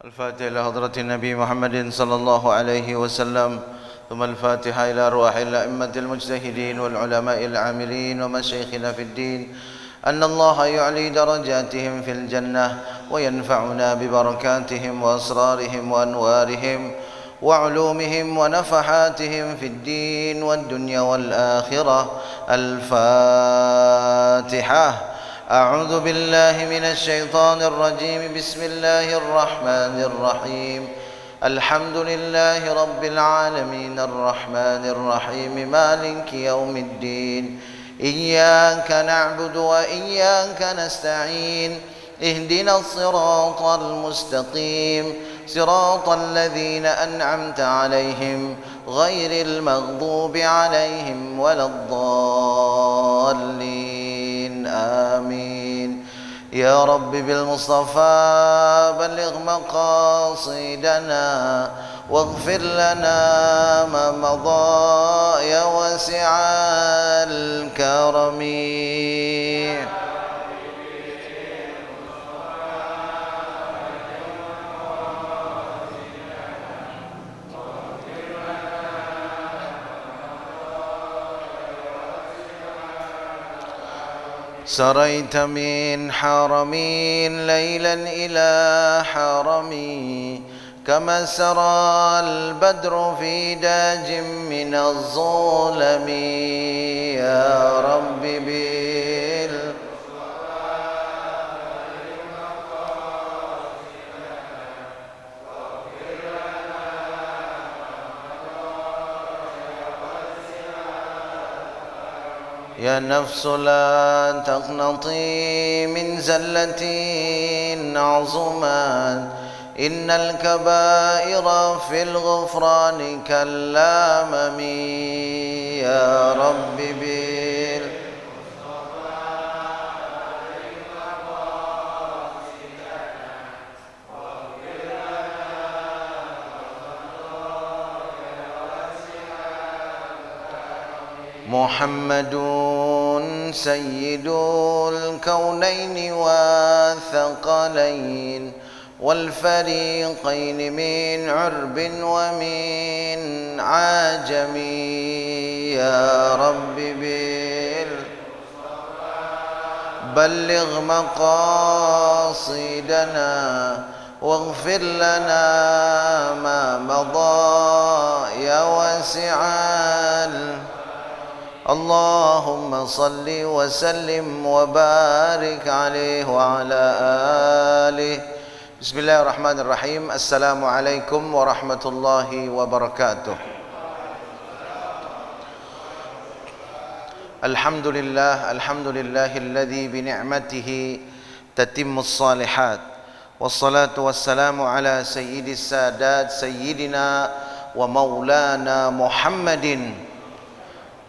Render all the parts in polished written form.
الفاتحة إلى حضرة النبي محمد صلى الله عليه وسلم، ثم الفاتحة إلى أرواح الأئمة المجتهدين والعلماء العاملين ومشايخنا في الدين، أن الله يعلي درجاتهم في الجنة وينفعنا ببركاتهم وأسرارهم وأنوارهم وعلومهم ونفحاتهم في الدين والدنيا والآخرة. الفاتحة. أعوذ بالله من الشيطان الرجيم. بسم الله الرحمن الرحيم. الحمد لله رب العالمين الرحمن الرحيم مالك يوم الدين. إياك نعبد وإياك نستعين. اهدنا الصراط المستقيم صراط الذين أنعمت عليهم غير المغضوب عليهم ولا الضالين. آمين. يا رب بالمصطفى بلغ مقاصدنا واغفر لنا ما مضى يا واسع الكرم. سريت من حرمي ليلا إلى حرمي، كما سرى البدر في داج من الظلم. يا رب يا نفس لا تقنطي من زلة عظمت، إن الكبائر في الغفران كاللامم. يا رب محمد سيد الكونين والثقلين والفريقين من عرب ومن عجم. يا رب بلغ مقاصدنا واغفر لنا ما مضى يا واسع. اللهم صل وسلم وبارك عليه وعلى آله. بسم الله الرحمن الرحيم. السلام عليكم ورحمة الله وبركاته. الحمد لله الذي بنعمته تتم الصالحات، والصلاة والسلام على سيد السادات سيدنا ومولانا محمد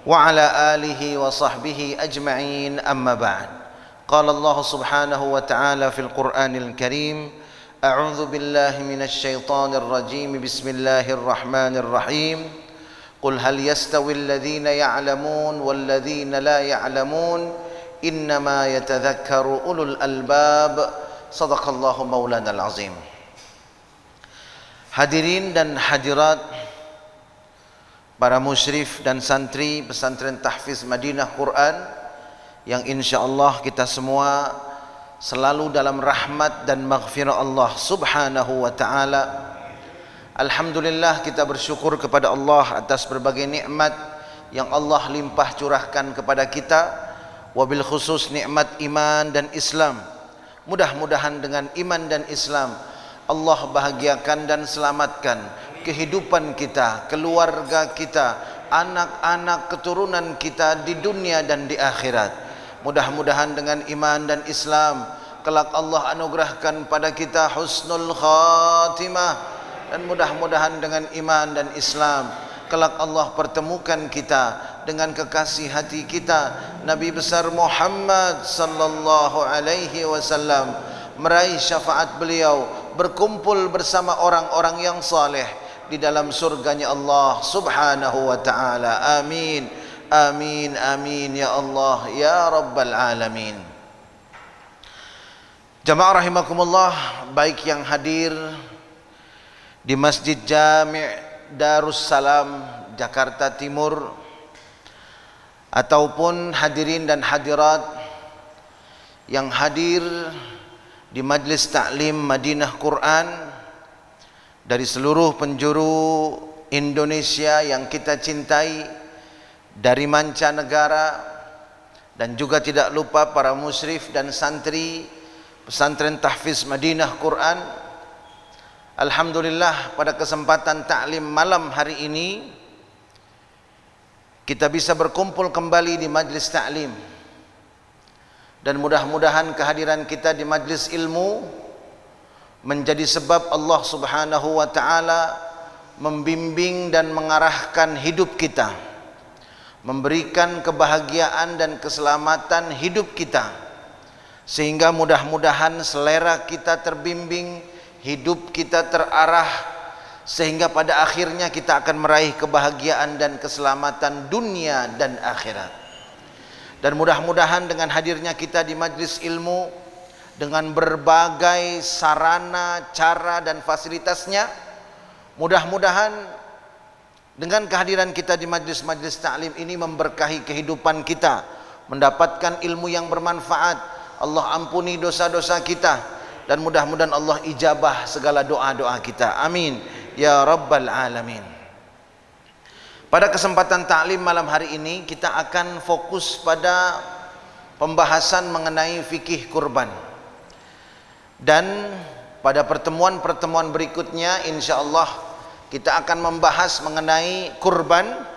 وعلى آله وصحبه أجمعين. أما بعد. قال الله سبحانه وتعالى في القرآن الكريم: أعوذ بالله من الشيطان الرجيم. بسم الله الرحمن الرحيم. قل هل يستوي الذين يعلمون والذين لا يعلمون إنما يتذكر أولو الألباب. صدق الله مولانا العظيم. Hadirin dan hadirat, para musyrif dan santri pesantren tahfiz Madinah Quran yang insyaallah kita semua selalu dalam rahmat dan maghfirah Allah Subhanahu wa taala. Alhamdulillah, kita bersyukur kepada Allah atas berbagai nikmat yang Allah limpah curahkan kepada kita, wabil khusus nikmat iman dan Islam. Mudah-mudahan dengan iman dan Islam Allah bahagiakan dan selamatkan kehidupan kita, keluarga kita, anak-anak keturunan kita di dunia dan di akhirat. Mudah-mudahan dengan iman dan Islam kelak Allah anugerahkan pada kita husnul khatimah, dan mudah-mudahan dengan iman dan Islam kelak Allah pertemukan kita dengan kekasih hati kita Nabi besar Muhammad sallallahu alaihi wasallam, meraih syafaat beliau, berkumpul bersama orang-orang yang saleh di dalam surganya Allah Subhanahu wa taala. Amin. Amin amin ya Allah ya rabbal alamin. Jamaah rahimakumullah, baik yang hadir di Masjid Jami' Darussalam Jakarta Timur, ataupun hadirin dan hadirat yang hadir di Majlis Ta'lim Madinah Quran dari seluruh penjuru Indonesia yang kita cintai, dari mancanegara, dan juga tidak lupa para musyrif dan santri pesantren tahfiz Madinah Quran. Alhamdulillah, pada kesempatan ta'lim malam hari ini kita bisa berkumpul kembali di majlis ta'lim, dan mudah-mudahan kehadiran kita di majlis ilmu menjadi sebab Allah Subhanahu wa ta'ala membimbing dan mengarahkan hidup kita, memberikan kebahagiaan dan keselamatan hidup kita, sehingga mudah-mudahan selera kita terbimbing, hidup kita terarah, sehingga pada akhirnya kita akan meraih kebahagiaan dan keselamatan dunia dan akhirat. Dan mudah-mudahan dengan hadirnya kita di majlis ilmu dengan berbagai sarana, cara dan fasilitasnya, mudah-mudahan dengan kehadiran kita di majlis-majlis ta'lim ini memberkahi kehidupan kita, mendapatkan ilmu yang bermanfaat, Allah ampuni dosa-dosa kita, dan mudah-mudahan Allah ijabah segala doa-doa kita. Amin ya rabbal alamin. Pada kesempatan ta'lim malam hari ini kita akan fokus pada pembahasan mengenai fikih kurban. Dan pada pertemuan-pertemuan berikutnya insyaallah kita akan membahas mengenai kurban,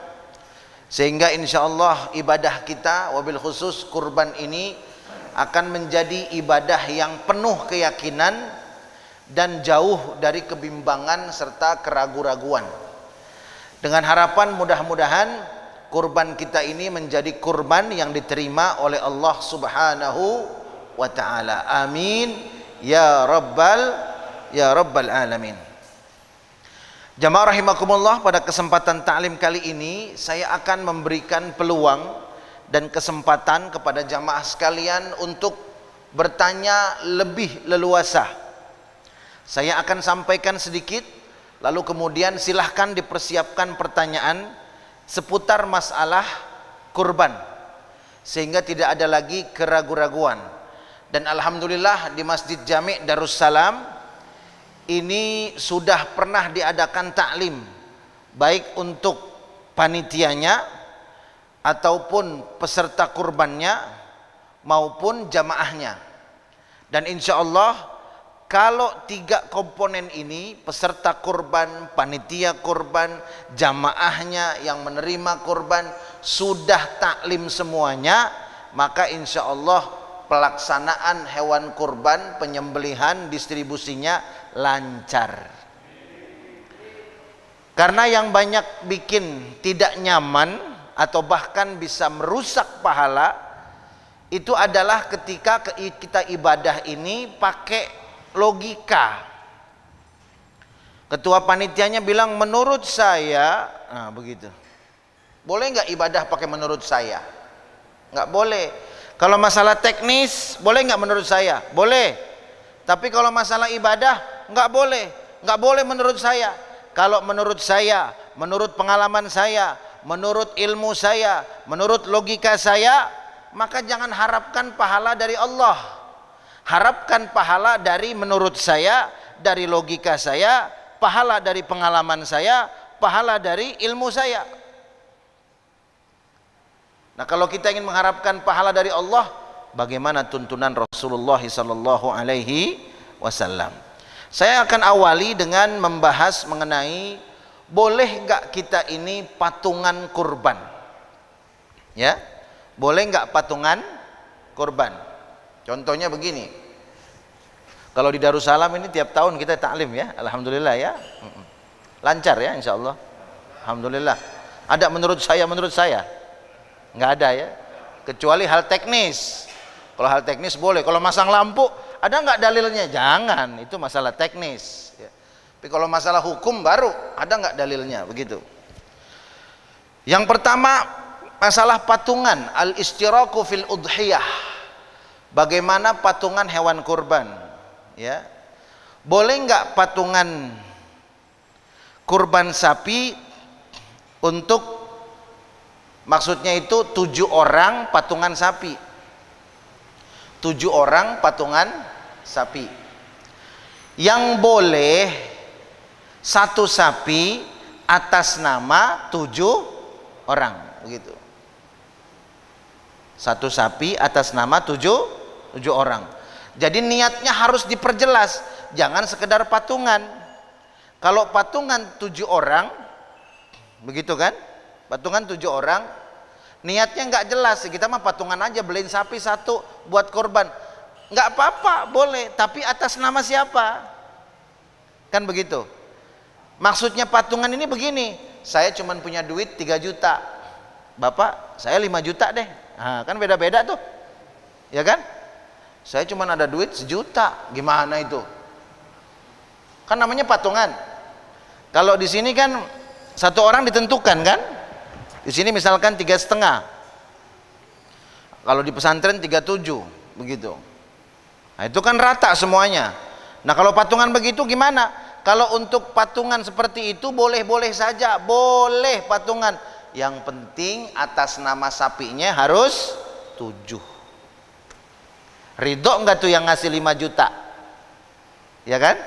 sehingga insyaallah ibadah kita wabil khusus kurban ini akan menjadi ibadah yang penuh keyakinan dan jauh dari kebimbangan serta keraguan-raguan. Dengan harapan mudah-mudahan kurban kita ini menjadi kurban yang diterima oleh Allah Subhanahu wa ta'ala. Amin ya rabbal alamin. Jamaah rahimakumullah, pada kesempatan ta'lim kali ini saya akan memberikan peluang dan kesempatan kepada jamaah sekalian untuk bertanya lebih leluasa. Saya akan sampaikan sedikit, lalu kemudian silahkan dipersiapkan pertanyaan seputar masalah kurban, sehingga tidak ada lagi keraguan-raguan. Dan alhamdulillah di Masjid Jami' Darussalam ini sudah pernah diadakan taklim, baik untuk panitianya ataupun peserta kurbannya maupun jamaahnya. Dan insya Allah kalau tiga komponen ini, peserta kurban, panitia kurban, jamaahnya yang menerima kurban, sudah taklim semuanya, maka insya Allah pelaksanaan hewan kurban, penyembelihan, distribusinya lancar. Karena yang banyak bikin tidak nyaman atau bahkan bisa merusak pahala itu adalah ketika kita ibadah ini pakai logika. Ketua panitianya bilang menurut saya, nah begitu. Boleh nggak ibadah pakai menurut saya? Nggak boleh. Kalau masalah teknis boleh nggak menurut saya? Boleh. Tapi kalau masalah ibadah nggak boleh. Nggak boleh menurut saya. Kalau menurut saya, menurut pengalaman saya, menurut ilmu saya, menurut logika saya, maka jangan harapkan pahala dari Allah. Harapkan pahala dari menurut saya, dari logika saya, pahala dari pengalaman saya, pahala dari ilmu saya. Nah, kalau kita ingin mengharapkan pahala dari Allah, bagaimana tuntunan Rasulullah sallallahu alaihi wasallam? Saya akan awali dengan membahas mengenai boleh nggak kita ini patungan kurban? Ya, boleh nggak patungan kurban? Contohnya begini, kalau di Darussalam ini tiap tahun kita taklim ya, alhamdulillah ya, lancar ya insya Allah, alhamdulillah. Ada menurut saya, nggak ada ya, kecuali hal teknis. Kalau hal teknis boleh, kalau masang lampu ada nggak dalilnya? Jangan, itu masalah teknis. Ya. Tapi kalau masalah hukum baru ada nggak dalilnya, begitu. Yang pertama masalah patungan, al-istiraku fil udhiyah. Bagaimana patungan hewan kurban? Ya, boleh nggak patungan kurban sapi untuk, maksudnya itu 7 orang patungan sapi. 7 orang patungan sapi. Yang boleh satu sapi atas nama 7 orang, begitu. Satu sapi atas nama 7 orang. Jadi niatnya harus diperjelas, jangan sekedar patungan. Kalau patungan 7 orang, begitu kan? Patungan 7 orang, niatnya nggak jelas. Kita mah patungan aja, beliin sapi 1 buat korban, nggak apa-apa, boleh. Tapi atas nama siapa? Kan begitu. Maksudnya patungan ini begini, saya cuma punya duit 3 juta, Bapak saya 5 juta deh. Nah, kan beda-beda tuh, ya kan? Saya cuma ada duit 1 juta, gimana itu? Kan namanya patungan. Kalau di sini kan 1 orang ditentukan kan? Di sini misalkan 3,5. Kalau di pesantren 37, begitu. Nah, itu kan rata semuanya. Nah, kalau patungan begitu gimana? Kalau untuk patungan seperti itu boleh-boleh saja, boleh patungan. Yang penting atas nama sapinya harus 7. Ridho enggak tuh yang ngasih 5 juta? Ya kan?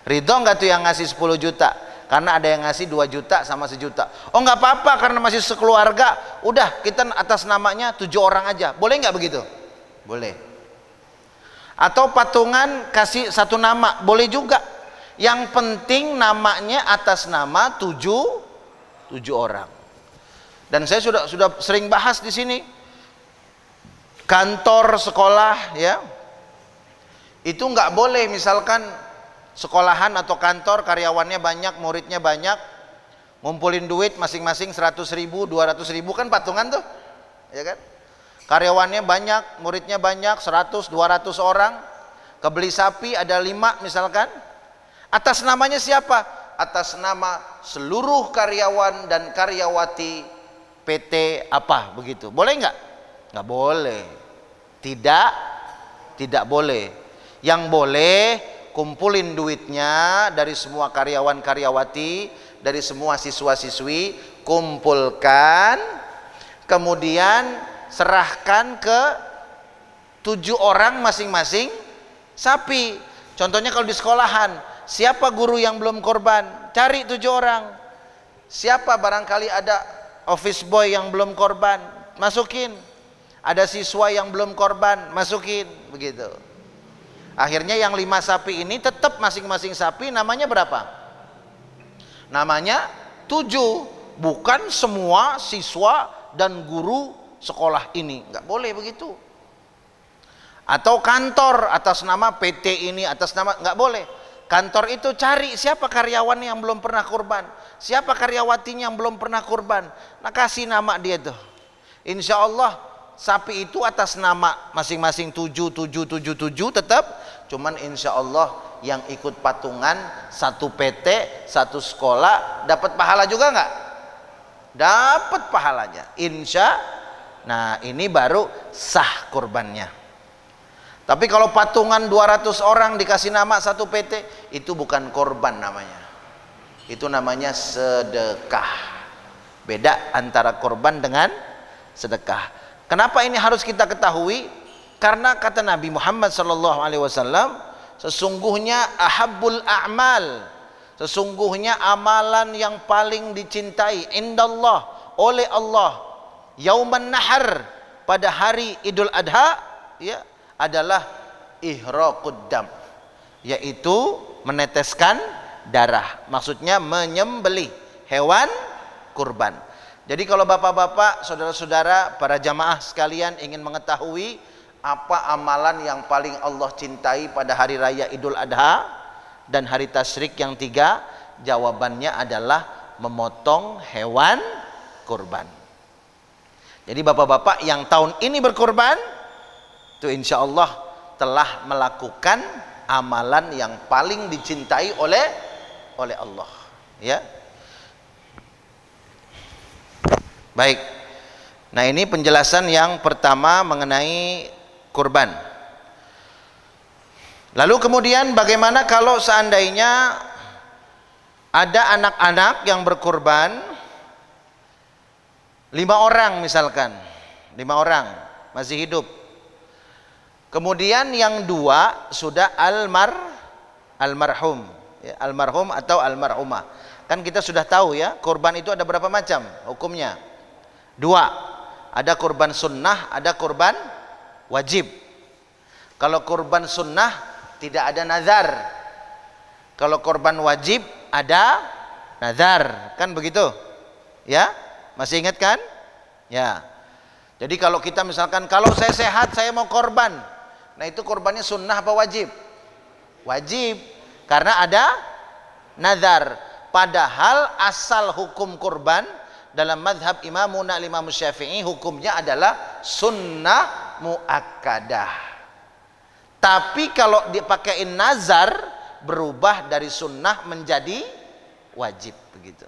Ridho enggak tuh yang ngasih 10 juta? Karena ada yang ngasih 2 juta sama 1 juta. Oh enggak apa-apa karena masih sekeluarga, udah kita atas namanya 7 orang aja. Boleh enggak begitu? Boleh. Atau patungan kasih 1 nama, boleh juga. Yang penting namanya atas nama 7 orang. Dan saya sudah sering bahas di sini. Kantor sekolah ya, itu nggak boleh misalkan sekolahan atau kantor karyawannya banyak, muridnya banyak, ngumpulin duit masing-masing 100.000, 200.000, kan patungan tuh, ya kan? Karyawannya banyak, muridnya banyak, 100, 200 orang, kebeli sapi ada 5 misalkan, atas namanya siapa? Atas nama seluruh karyawan dan karyawati PT apa begitu, boleh nggak? Nggak boleh. Tidak boleh. Yang boleh kumpulin duitnya dari semua karyawan karyawati, dari semua siswa-siswi, kumpulkan, kemudian serahkan ke 7 orang masing-masing sapi. Contohnya kalau di sekolahan, siapa guru yang belum korban? Cari 7 orang. Siapa barangkali ada office boy yang belum korban? Masukin. Ada siswa yang belum korban, masukin, begitu. Akhirnya yang 5 sapi ini tetap masing-masing sapi namanya berapa? Namanya 7, bukan semua siswa dan guru sekolah ini, nggak boleh begitu. Atau kantor atas nama PT ini, atas nama, nggak boleh. Kantor itu cari siapa karyawan yang belum pernah korban, siapa karyawatinya yang belum pernah korban, nah kasih nama dia tuh. Insya Allah sapi itu atas nama masing-masing 7 tetap, cuman insya Allah yang ikut patungan 1 PT, 1 sekolah dapat pahala juga nggak? Dapat pahalanya, insya. Nah ini baru sah kurbannya. Tapi kalau patungan 200 orang dikasih nama 1 PT, itu bukan korban namanya, itu namanya sedekah. Beda antara korban dengan sedekah. Kenapa ini harus kita ketahui? Karena kata Nabi Muhammad SAW, sesungguhnya ahabbul a'mal, sesungguhnya amalan yang paling dicintai indallah, oleh Allah, yauman nahar, pada hari Idul Adha, ya, adalah ihraqud dam, yaitu meneteskan darah. Maksudnya menyembelih hewan kurban. Jadi kalau bapak-bapak, saudara-saudara, para jamaah sekalian ingin mengetahui apa amalan yang paling Allah cintai pada hari raya Idul Adha dan hari tasyrik yang 3, jawabannya adalah memotong hewan kurban. Jadi bapak-bapak yang tahun ini berkurban, itu insya Allah telah melakukan amalan yang paling dicintai oleh Allah, ya. Baik. Nah, ini penjelasan yang pertama mengenai kurban. Lalu kemudian bagaimana kalau seandainya Ada anak-anak yang berkurban 5 orang misalkan, 5 orang masih hidup. Kemudian yang 2 sudah almarhum, ya, almarhum atau almarhumah. Kan kita sudah tahu ya, kurban itu ada berapa macam hukumnya? 2. Ada kurban sunnah, ada kurban wajib. Kalau kurban sunnah tidak ada nazar. Kalau kurban wajib ada nazar, kan begitu? Ya, masih ingat kan? Ya. Jadi kalau kita misalkan, kalau saya sehat saya mau korban, nah itu korbannya sunnah apa wajib? Wajib, karena ada nazar. Padahal asal hukum kurban dalam madhab imamuna Imam Syafi'i hukumnya adalah sunnah muakkadah. Tapi kalau dipakai nazar berubah dari sunnah menjadi wajib, begitu.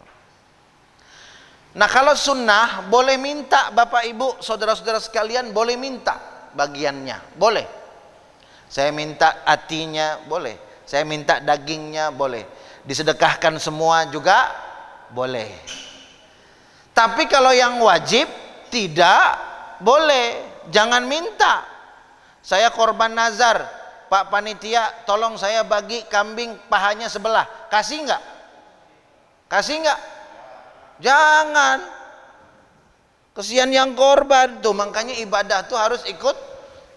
Nah kalau sunnah boleh minta, Bapak Ibu saudara-saudara sekalian, boleh minta bagiannya, boleh. Saya minta hatinya, boleh. Saya minta dagingnya, boleh. Disedekahkan semua juga boleh. Tapi kalau yang wajib tidak boleh, jangan minta. Saya korban nazar, Pak Panitia tolong saya bagi kambing pahanya sebelah, kasih enggak? Kasih enggak? Jangan. Kesian yang korban tuh. Makanya ibadah tuh harus ikut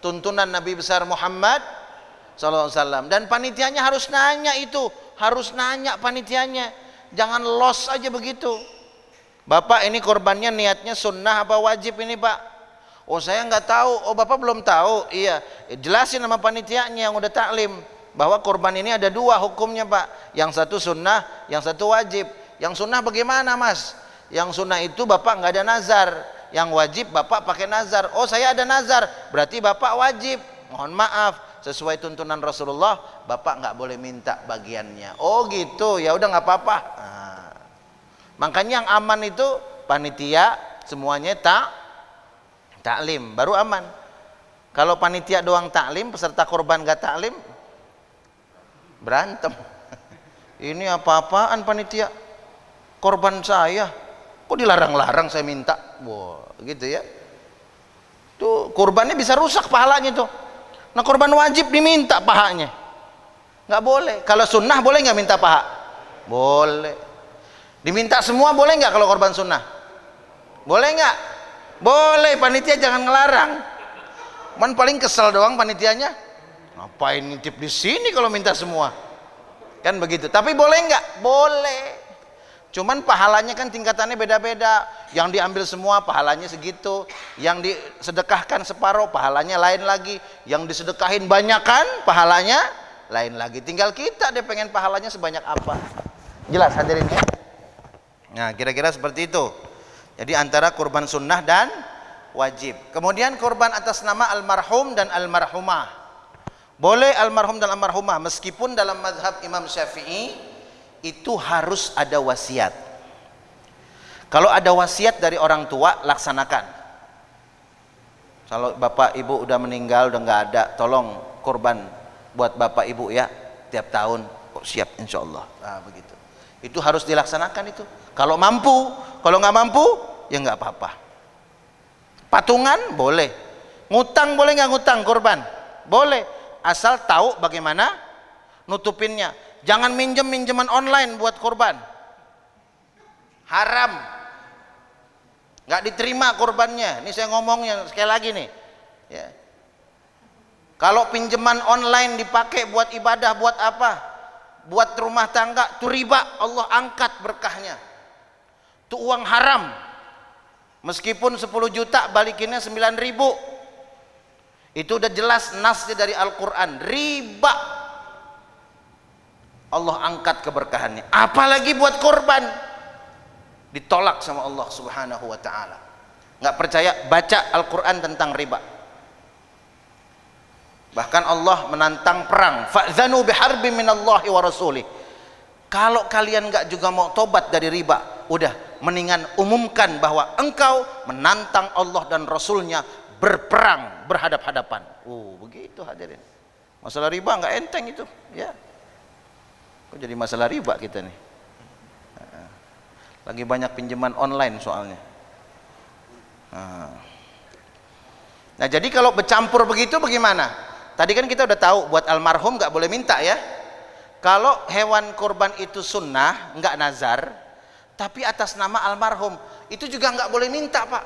tuntunan Nabi besar Muhammad SAW. Dan panitianya harus nanya itu, harus nanya panitianya. Jangan los aja begitu. Bapak ini korbannya niatnya sunnah apa wajib ini Pak? Oh saya nggak tahu. Oh Bapak belum tahu? Iya, jelasin sama panitianya yang udah taklim bahwa korban ini ada 2 hukumnya Pak. Yang satu sunnah, yang satu wajib. Yang sunnah bagaimana Mas? Yang sunnah itu Bapak nggak ada nazar. Yang wajib Bapak pakai nazar. Oh saya ada nazar, berarti Bapak wajib. Mohon maaf, sesuai tuntunan Rasulullah Bapak nggak boleh minta bagiannya. Oh gitu, ya udah nggak apa-apa. Nah, makanya yang aman itu panitia semuanya taklim, baru aman. Kalau panitia doang taklim, peserta korban gak taklim, berantem. Ini apa-apaan panitia? Korban saya kok dilarang-larang saya minta. Wah, gitu ya. Tuh korbannya bisa rusak pahalanya tuh. Nah korban wajib diminta pahanya, nggak boleh. Kalau sunnah boleh nggak minta paha? Boleh. Diminta semua boleh nggak kalau korban sunnah? Boleh nggak? Boleh. Panitia jangan ngelarang. Man paling kesel doang panitianya. Ngapain ngintip di sini kalau minta semua? Kan begitu. Tapi boleh nggak? Boleh. Cuman pahalanya kan tingkatannya beda-beda. Yang diambil semua pahalanya segitu, yang disedekahkan separuh pahalanya lain lagi, yang disedekahin banyak kan pahalanya lain lagi. Tinggal kita deh pengen pahalanya sebanyak apa. Jelas hadirin ya? Nah kira-kira seperti itu. Jadi antara kurban sunnah dan wajib. Kemudian kurban atas nama almarhum dan almarhumah. Boleh almarhum dan almarhumah, meskipun dalam mazhab Imam Syafi'i itu harus ada wasiat. Kalau ada wasiat dari orang tua, laksanakan. Kalau bapak ibu udah meninggal, udah nggak ada, tolong kurban buat bapak ibu ya, tiap tahun. Kok siap insya Allah. Nah, begitu. Itu harus dilaksanakan itu. Kalau mampu, kalau nggak mampu, ya nggak apa-apa. Patungan boleh. Ngutang boleh nggak ngutang kurban? Boleh. Asal tahu bagaimana nutupinnya. Jangan minjeman online buat kurban. Haram. Nggak diterima kurbannya. Ini saya ngomongnya sekali lagi nih. Ya. Kalau pinjaman online dipakai buat ibadah, buat apa? Buat rumah tangga, itu riba. Allah angkat berkahnya. Itu uang haram. Meskipun 10 juta balikinnya 9.000. Itu udah jelas nasnya dari Al-Quran. Riba. Allah angkat keberkahannya. Apalagi buat korban. Ditolak sama Allah Subhanahu wa ta'ala. Nggak percaya, baca Al-Quran tentang riba. Bahkan Allah menantang perang. Fa'zanu biharbin minallahi wa rasulih. Kalau kalian nggak juga mau tobat dari riba, udah mendingan umumkan bahwa engkau menantang Allah dan Rasulnya berperang berhadap-hadapan. Begitu hadirin. Masalah riba nggak enteng itu, ya. Kok jadi masalah riba kita nih? Lagi banyak pinjaman online soalnya. Nah, jadi kalau bercampur begitu bagaimana? Tadi kan kita udah tahu buat almarhum nggak boleh minta ya. Kalau hewan kurban itu sunnah, nggak nazar, tapi atas nama almarhum, itu juga nggak boleh minta, Pak.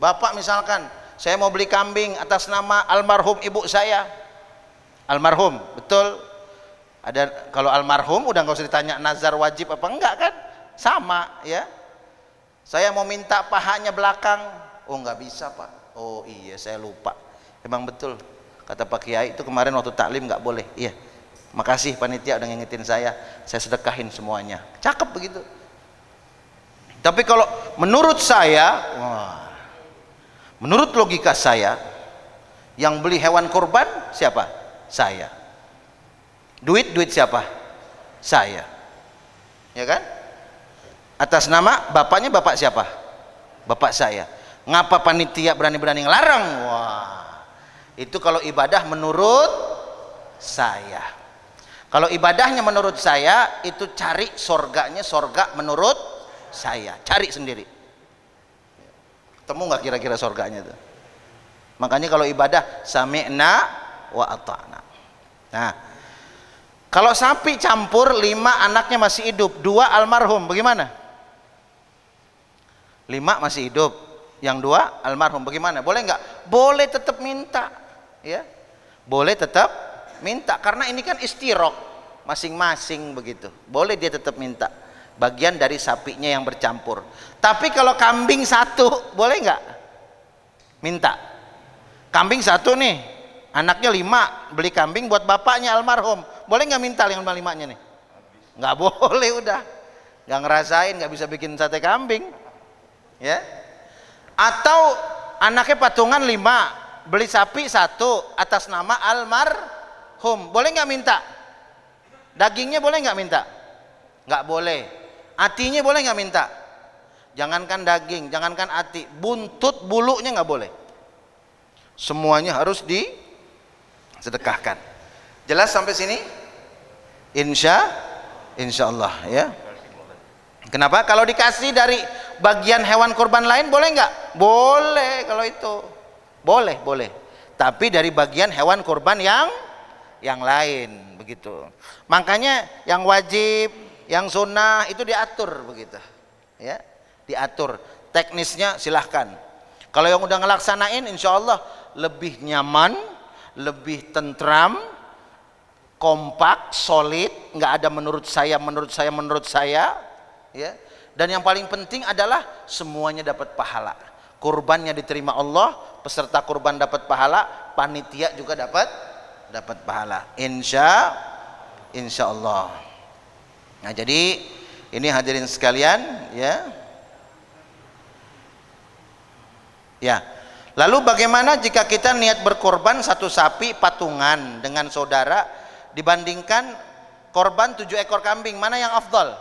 Bapak misalkan, saya mau beli kambing atas nama almarhum ibu saya. Almarhum, betul. Ada, kalau almarhum udah nggak usah ditanya nazar wajib apa enggak kan? Sama ya. Saya mau minta pahanya belakang, oh nggak bisa Pak. Oh iya saya lupa. Emang betul kata Pak Kiai itu kemarin waktu taklim nggak boleh. Iya. Makasih panitia udah ngingetin saya sedekahin semuanya. Cakep begitu. Tapi kalau menurut saya, menurut logika saya, yang beli hewan kurban siapa? Saya. Duit siapa? Saya. Ya kan? Atas nama bapaknya bapak siapa? Bapak saya. Ngapa panitia berani-berani ngelarang? Wah. Itu kalau ibadah menurut saya. Kalau ibadahnya menurut saya, itu cari sorganya, sorga menurut saya. Cari sendiri. Ketemu nggak kira-kira sorganya itu? Makanya kalau ibadah sami'na wa ata'na. Nah, kalau sapi campur 5 anaknya masih hidup, 2 almarhum, bagaimana? 5 masih hidup, yang 2 almarhum, bagaimana? Boleh nggak? Boleh tetap minta, ya. Boleh tetap minta karena ini kan istirok masing-masing begitu. Boleh dia tetap minta bagian dari sapinya yang bercampur. Tapi kalau kambing 1 boleh nggak minta? Kambing 1 nih, anaknya 5, beli kambing buat bapaknya almarhum, boleh nggak minta yang 5-nya nih? Nggak boleh, udah nggak ngerasain, nggak bisa bikin sate kambing ya. Atau anaknya patungan 5, beli sapi 1 atas nama almarhum, boleh nggak minta? Dagingnya boleh nggak minta? Nggak boleh. Atinya boleh nggak minta? Jangankan daging, jangankan ati, buntut bulunya nggak boleh. Semuanya harus disedekahkan. Jelas sampai sini? Insya Allah ya. Kenapa? Kalau dikasih dari bagian hewan kurban lain boleh nggak? Boleh kalau itu. Boleh. Tapi dari bagian hewan kurban yang lain begitu. Makanya yang wajib, yang sunnah itu diatur begitu. Ya, diatur. Teknisnya silahkan. Kalau yang udah ngelaksanain insya Allah lebih nyaman, lebih tentram, kompak, solid, nggak ada menurut saya ya. Dan yang paling penting adalah semuanya dapat pahala. Kurbannya diterima Allah, peserta kurban dapat pahala, panitia juga dapat pahala. Insya Allah. Nah, jadi ini hadirin sekalian ya. Ya. Lalu bagaimana jika kita niat berkorban 1 sapi patungan dengan saudara dibandingkan korban 7 ekor kambing, mana yang afdal?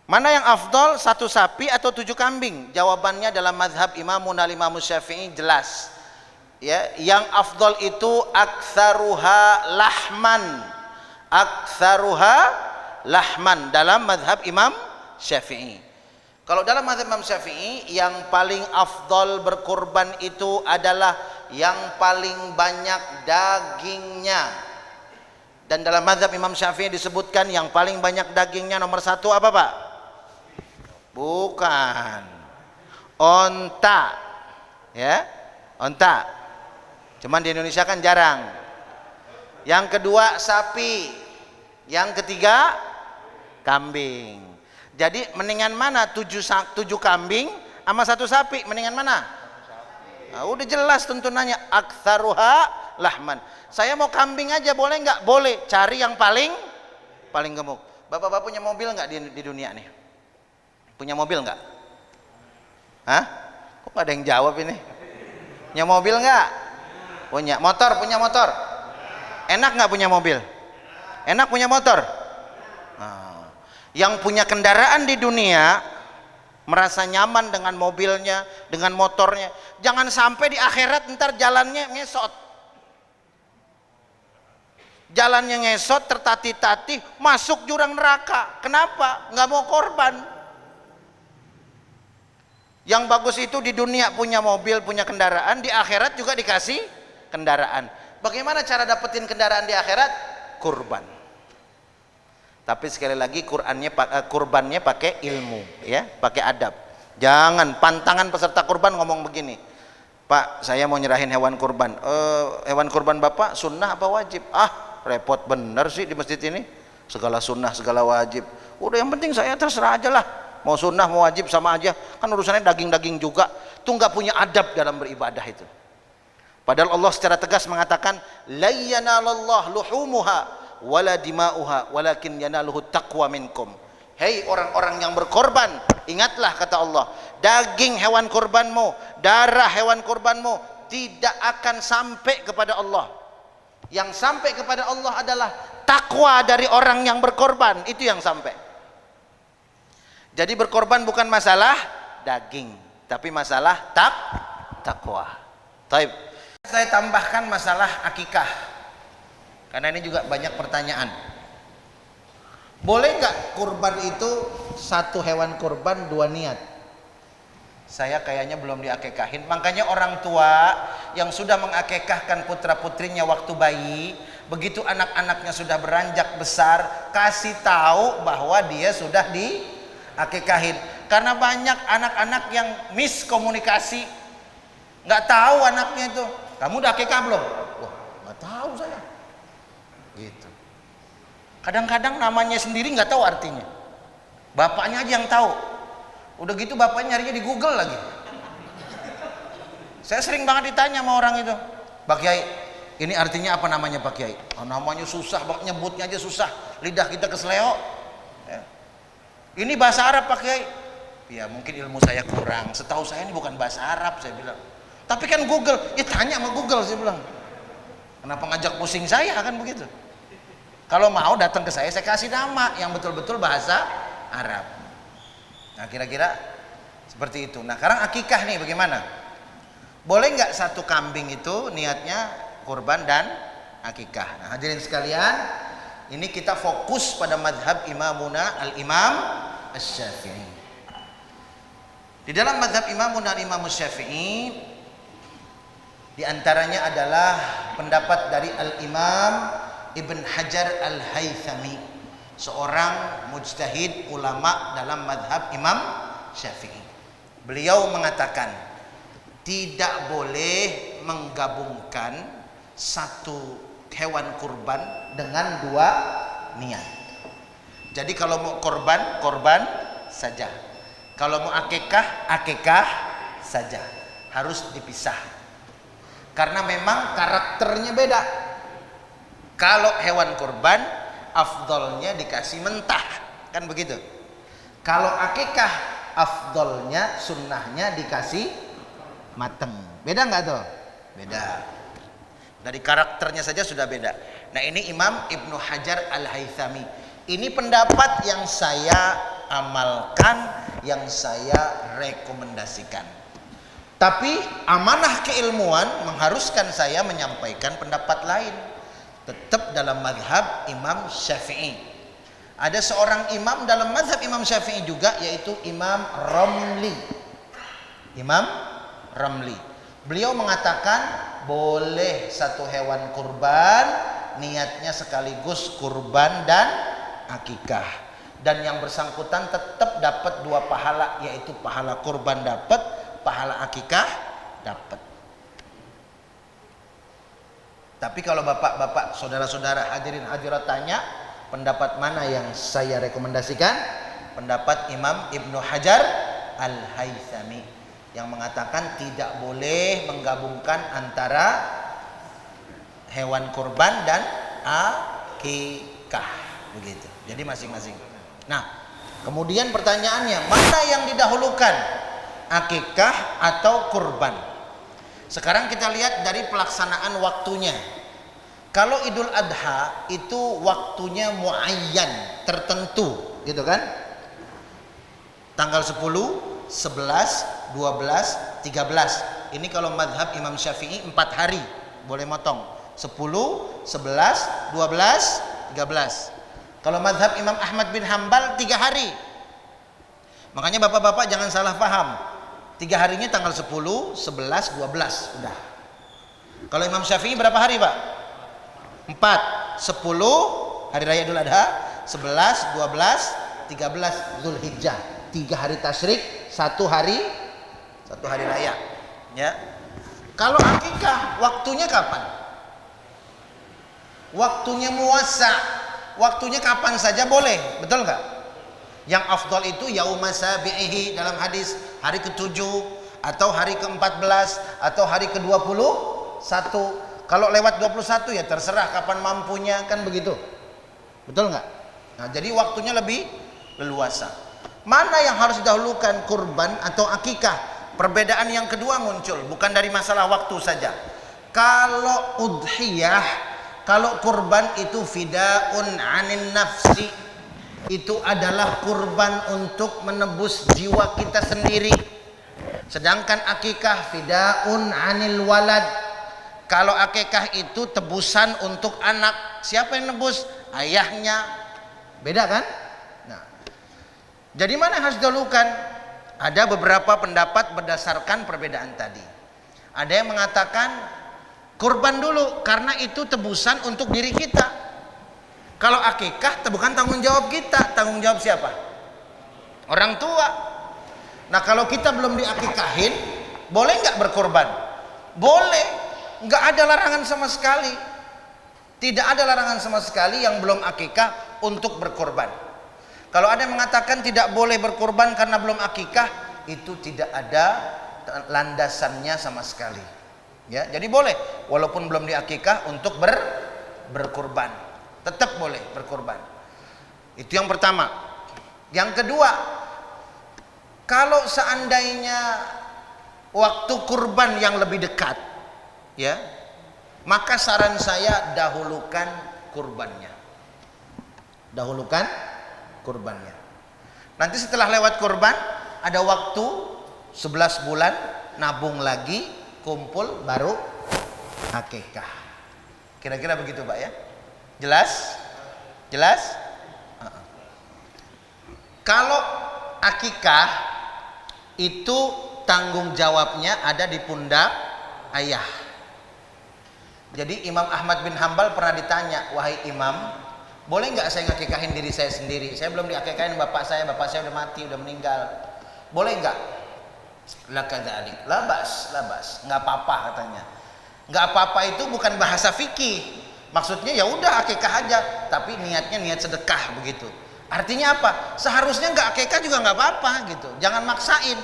Mana yang afdal, 1 sapi atau 7 kambing? Jawabannya dalam mazhab Imam Syafi'i jelas. Ya, yang afdal itu aktsaruha lahman dalam mazhab Imam Syafi'i. Kalau dalam mazhab Imam Syafi'i yang paling afdal berkorban itu adalah yang paling banyak dagingnya. Dan dalam mazhab Imam Syafi'i disebutkan yang paling banyak dagingnya nomor 1 apa Pak? Bukan onta ya, onta. Cuman di Indonesia kan jarang. Yang kedua sapi, yang ketiga kambing. Jadi mendingan mana 7 kambing sama 1 sapi, mendingan mana? Nah, udah jelas tuntunannya, aktsaruha lahman. Saya mau kambing aja boleh nggak? Boleh, cari yang paling gemuk. Bapak-bapak punya mobil nggak di dunia nih? Punya mobil nggak? Hah? Kok nggak ada yang jawab ini? Punya mobil nggak? Punya motor? Enak nggak punya mobil? Enak punya motor? Nah, yang punya kendaraan di dunia merasa nyaman dengan mobilnya, dengan motornya. Jangan sampai di akhirat ntar jalannya ngesot. jalannya ngesot, tertatih-tatih, masuk jurang neraka. Kenapa? Nggak mau korban. Yang bagus itu di dunia punya mobil, punya kendaraan, di akhirat juga dikasih kendaraan. Bagaimana cara dapetin kendaraan di akhirat? Kurban. Tapi sekali lagi kurbannya pakai ilmu, ya, pakai adab. Jangan pantangan peserta kurban ngomong begini, Pak, saya mau nyerahin hewan kurban. Hewan kurban Bapak sunnah apa wajib? Ah, repot bener sih di masjid ini. Segala sunnah, segala wajib. Udah, yang penting saya terserah aja lah. Mau sunnah, mau wajib sama aja. Kan urusannya daging-daging juga. Tuh nggak punya adab dalam beribadah itu. Padahal Allah secara tegas mengatakan, la yanalallah luhumuha wala dima'uha walakin yanaluhu taqwa minkum. Hei orang-orang yang berkorban, ingatlah kata Allah, daging hewan korbanmu, darah hewan korbanmu tidak akan sampai kepada Allah. Yang sampai kepada Allah adalah takwa dari orang yang berkorban, itu yang sampai. Jadi berkorban bukan masalah daging, tapi masalah takwa. Taib. Saya tambahkan masalah akikah, karena ini juga banyak pertanyaan. Boleh nggak kurban itu satu hewan kurban dua niat? Saya kayaknya belum diakekahin. Makanya orang tua yang sudah mengakekahkan putra putrinya waktu bayi, begitu anak-anaknya sudah beranjak besar, kasih tahu bahwa dia sudah diakekahin. Karena banyak anak-anak yang miskomunikasi, nggak tahu anaknya itu, kamu udah akekah belum? Wah, nggak tahu saya. Gitu. Kadang-kadang namanya sendiri nggak tahu artinya, bapaknya aja yang tahu. Udah gitu bapaknya nyarinya di Google lagi. Saya sering banget ditanya sama orang itu, Pak Kiai, ini artinya apa namanya Pak Kiai? Oh, namanya susah, nyebutnya aja susah, lidah kita keseleo. Ya. Ini bahasa Arab Pak Kiai. Ya mungkin ilmu saya kurang, setahu saya ini bukan bahasa Arab, saya bilang. Tapi kan Google, ya tanya sama Google, saya bilang. Kenapa ngajak pusing saya, kan begitu. Kalau mau datang ke saya kasih nama yang betul-betul bahasa Arab. Nah kira-kira seperti itu. Nah sekarang akikah nih bagaimana? Boleh nggak satu kambing itu niatnya kurban dan akikah? Nah hadirin sekalian, ini kita fokus pada madhab imamuna al-imam asy-Syafi'i. Di dalam madhab imamuna al-imam asy-Syafi'i, diantaranya adalah pendapat dari al-imam Ibn Hajar al-Haythami, seorang mujtahid ulama dalam madhab Imam Syafi'i. Beliau mengatakan tidak boleh menggabungkan satu hewan kurban dengan dua niat. Jadi kalau mau korban, korban saja. Kalau mau akikah, akikah saja. Harus dipisah. Karena memang karakternya beda. Kalau hewan kurban, afdolnya dikasih mentah, kan begitu. Kalau akikah, afdolnya, sunnahnya dikasih mateng. Beda nggak tuh? Beda. Dari karakternya saja sudah beda. Nah ini Imam Ibnu Hajar al-Haythami. Ini pendapat yang saya amalkan, yang saya rekomendasikan. Tapi amanah keilmuan mengharuskan saya menyampaikan pendapat lain. Tetap dalam madhab Imam Syafi'i. Ada seorang imam dalam madhab Imam Syafi'i juga, yaitu Imam Ramli. Imam Ramli. Beliau mengatakan boleh satu hewan kurban, niatnya sekaligus kurban dan akikah. Dan yang bersangkutan tetap dapat dua pahala, yaitu pahala kurban dapat, pahala akikah dapat. Tapi kalau bapak-bapak, saudara-saudara, hadirin hadirat tanya, pendapat mana yang saya rekomendasikan? Pendapat Imam Ibnu Hajar al-Haythami yang mengatakan tidak boleh menggabungkan antara hewan kurban dan akikah, begitu. Jadi masing-masing. Nah, kemudian pertanyaannya, mana yang didahulukan? Akikah atau kurban? Sekarang kita lihat dari pelaksanaan waktunya. Kalau Idul Adha itu waktunya muayyan, tertentu, gitu kan? Tanggal 10, 11, 12, 13. Ini kalau madhab Imam Syafi'i 4 hari boleh motong. 10, 11, 12, 13. Kalau mazhab Imam Ahmad bin Hambal 3 hari. Makanya bapak-bapak jangan salah paham. 3 harinya tanggal 10, 11, 12. Udah. Kalau Imam Syafi'i berapa hari Pak? 4, 10 hari raya Idul Adha, 11, 12, 13 Zulhijjah. 3 hari tasyrik, 1 hari raya. Ya. Kalau akikah waktunya kapan? Waktunya muwassa. Waktunya kapan saja boleh, betul nggak? Yang afdal itu yauma sabi'ihi dalam hadis, hari ke-7 atau hari ke-14 atau hari ke-21. Kalau lewat 21 ya terserah kapan mampunya, kan begitu. Betul nggak? Nah, jadi waktunya lebih leluasa. Mana yang harus didahulukan, kurban atau akikah? Perbedaan yang kedua muncul, bukan dari masalah waktu saja. Kalau udhiyah, kalau kurban itu fidaun anin nafsi, itu adalah kurban untuk menebus jiwa kita sendiri. Sedangkan akikah fidaun anil walad. Kalau akikah itu tebusan untuk anak. Siapa yang nebus? Ayahnya. Beda kan? Nah, jadi mana yang harus didahulukan? Ada beberapa pendapat berdasarkan perbedaan tadi. Ada yang mengatakan kurban dulu karena itu tebusan untuk diri kita. Kalau akikah bukan tanggung jawab kita. Tanggung jawab siapa? Orang tua. Nah, kalau kita belum diakikahin, boleh nggak berkorban? Boleh. Nggak ada larangan sama sekali. Tidak ada larangan sama sekali yang belum akikah untuk berkorban. Kalau ada yang mengatakan tidak boleh berkorban karena belum akikah, itu tidak ada landasannya sama sekali. Ya, jadi boleh walaupun belum diakikah untuk berkorban. Tetap boleh berkorban. Itu yang pertama. Yang kedua, kalau seandainya waktu kurban yang lebih dekat, ya, maka saran saya dahulukan kurbannya. Dahulukan kurbannya. Nanti setelah lewat kurban ada waktu 11 bulan nabung lagi, kumpul baru akikah. Kira-kira begitu Pak ya? Jelas? Jelas? Kalau akikah itu tanggung jawabnya ada di pundak ayah. Jadi Imam Ahmad bin Hambal pernah ditanya, wahai Imam, boleh nggak saya ngakikahin diri saya sendiri? Saya belum diakikahin bapak saya udah mati, udah meninggal. Boleh nggak? Lakadzalik, labas, nggak apa-apa katanya. Nggak apa-apa itu bukan bahasa fikih. Maksudnya ya udah akikah aja, tapi niatnya niat sedekah begitu. Artinya apa? Seharusnya nggak akikah juga nggak apa-apa gitu. Jangan maksain.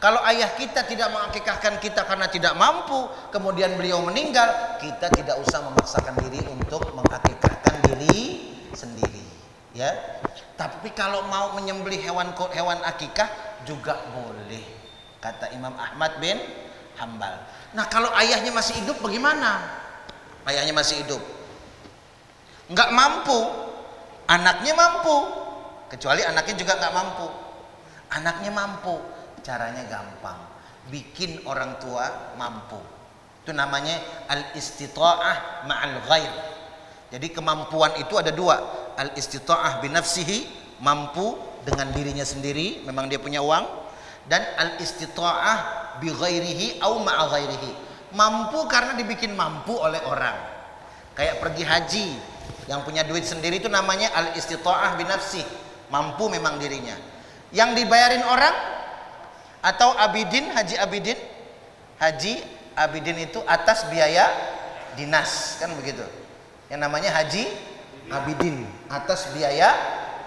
Kalau ayah kita tidak mengakikahkan kita karena tidak mampu, kemudian beliau meninggal, kita tidak usah memaksakan diri untuk mengakikahkan diri sendiri. Ya. Tapi kalau mau menyembelih hewan akikah juga boleh, kata Imam Ahmad bin Hambal. Nah, kalau ayahnya masih hidup bagaimana? Ayahnya masih hidup, nggak mampu, anaknya mampu, kecuali anaknya juga nggak mampu. Anaknya mampu, caranya gampang, bikin orang tua mampu. Itu namanya al-istita'ah ma'al ghair. Jadi kemampuan itu ada dua, al-istita'ah binafsihi, mampu dengan dirinya sendiri, memang dia punya uang, dan al-istita'ah bi ghairihi au ma'a ghairihi, mampu karena dibikin mampu oleh orang. Kayak pergi haji, yang punya duit sendiri itu namanya al-istita'ah binafsihi, mampu memang dirinya. Yang dibayarin orang atau abidin, haji abidin itu atas biaya dinas, kan begitu. Yang namanya haji abidin atas biaya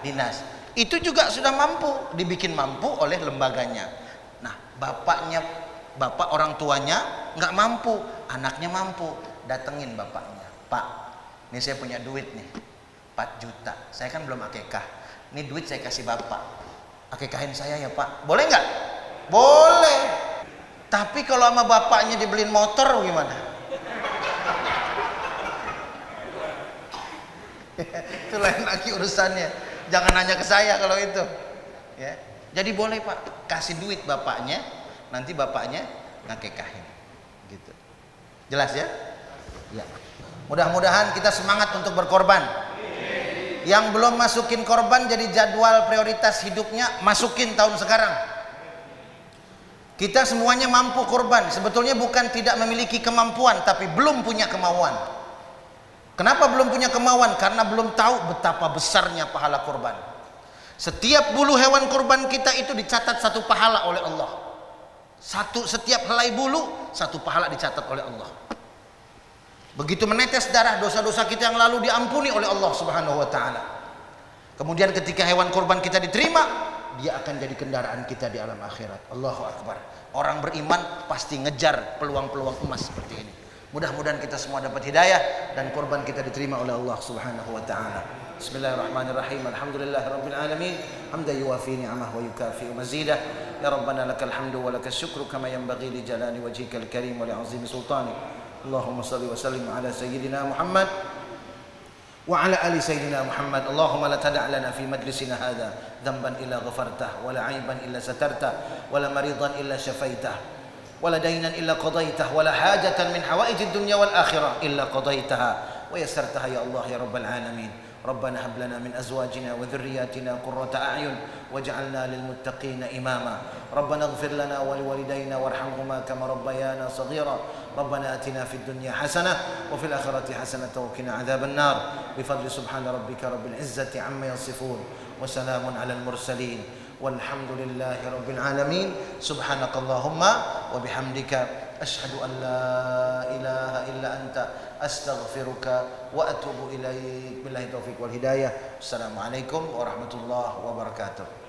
dinas. Itu juga sudah mampu, dibikin mampu oleh lembaganya. Nah, bapak orang tuanya nggak mampu, anaknya mampu, datengin bapaknya. Pak, ini saya punya duit nih, 4 juta. Saya kan belum akikah. Ini duit saya kasih bapak. Akikahin saya ya Pak. Boleh nggak? Boleh. Tapi kalau sama bapaknya dibeliin motor gimana? Itu lain lagi urusannya. Jangan nanya ke saya kalau itu. Ya. Jadi boleh Pak, kasih duit bapaknya, nanti bapaknya ngakikahin. Gitu. Jelas ya? Ya. Mudah-mudahan kita semangat untuk berkorban. Yang belum masukin korban jadi jadwal prioritas hidupnya, masukin tahun sekarang. Kita semuanya mampu korban. Sebetulnya bukan tidak memiliki kemampuan, tapi belum punya kemauan. Kenapa belum punya kemauan? Karena belum tahu betapa besarnya pahala korban. Setiap bulu hewan korban kita itu dicatat satu pahala oleh Allah. Setiap helai bulu satu pahala dicatat oleh Allah. Begitu menetes darah, dosa-dosa kita yang lalu diampuni oleh Allah Subhanahu wa taala. Kemudian ketika hewan korban kita diterima, dia akan jadi kendaraan kita di alam akhirat. Allahu akbar. Orang beriman pasti ngejar peluang-peluang emas seperti ini. Mudah-mudahan kita semua dapat hidayah dan korban kita diterima oleh Allah Subhanahu wa taala. Bismillahirrahmanirrahim. Alhamdulillahirabbil alamin. Hamdan yuwafi ni'amahu wa yukafi'u mazidah. Ya Rabbana lakal hamdu wa lakas syukru kama yanbaghi li jalali wajhikal karim wa li 'azimi sultanik. Allahumma salli wa sallim ala sayyidina Muhammad wa ala ali sayyidina Muhammad. Allahumma la tada' lana fi majlisina hadha dhanban illa ghafartah wa la 'aiban illa satartah wa la maridan illa shafaitah wa la daynan illa qadaitah wa la hajatan min hawaijid dunya wal akhirah illa qadaitaha wa yassartaha ya Allah ya rabbal alamin. ربنا هب لنا من أزواجنا وذرياتنا قرة أعين واجعلنا للمتقين إماما ربنا اغفر لنا ولوالدينا وارحمهما كما ربيانا صغيرا ربنا آتنا في الدنيا حسنة وفي الآخرة حسنة وقنا عذاب النار بفضل سبحان ربك رب العزة عما يصفون وسلام على المرسلين والحمد لله رب العالمين سبحانك اللهم وبحمدك أشهد أن لا إله إلا أنت أستغفرك وأتوب إليك بالله التوفيق والهداية. السلام عليكم ورحمة الله وبركاته.